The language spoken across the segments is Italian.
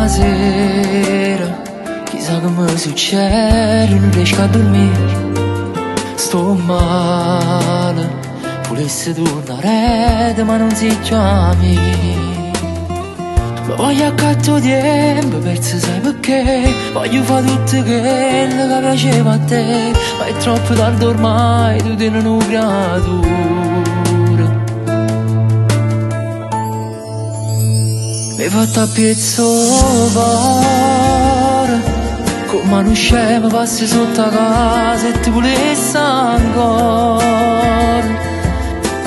sera, chissà che mi succede, non riesco a dormire. Sto male, volessi tornare ma non si chiami. Ma voglio accatto tempo per sai perché. Voglio fare tutto quello che piaceva a te, ma è troppo tardi ormai, tu tieni una creatura. Mi hai fatto a pezzo cuore, come un scemo passi sotto casa e ti volessi ancora.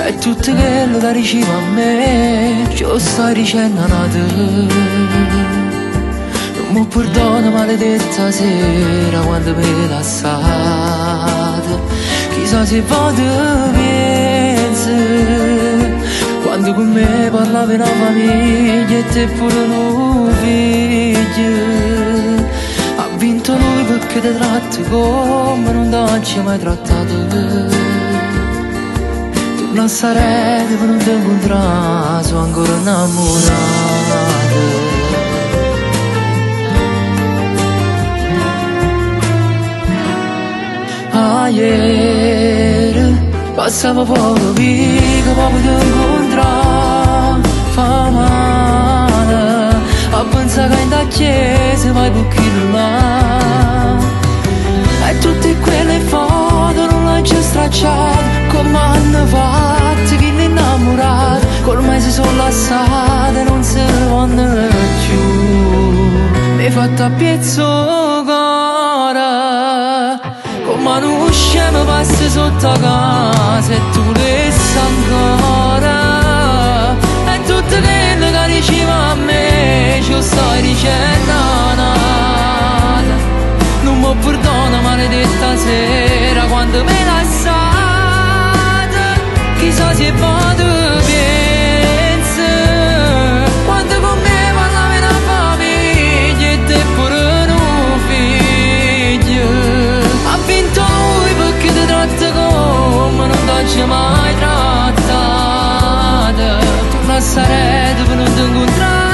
E tutto quello che ricevi a me, ce lo stai dicendo a te. Non mi perdono maledetta sera quando mi lasciate. Chissà se vado pensi, quando con me parlavi una famiglia e te pure un figlio. Ha vinto lui perché ti tratti come non ti mai trattato. Non sarete per non ti incontrare, sono ancora innamorato. Ah, ieri passavo poco vico, proprio ti incontrare, fa male, a pensare che in da chiesa vai bucchino là. E tutte quelle foto non l'ho già stracciate, come hanno fatto chi ne è innamorato, che ormai si sono lasciate e non se ne vanno più. Mi hai fatto a pezzo cuore, come uno scemo passi sotto casa e tu resti ancora. E tutto quello che dicevi a me, ce lo stai dicendo nada. Non mi perdono maledetta sera quando me lasciate. Chissà se vado pensi, quando con me parlavi una famiglia e te pure un figlio. Ha vinto lui perché ti tratta come non ti mai trattata. Torna a Sarete per non ti incontrare.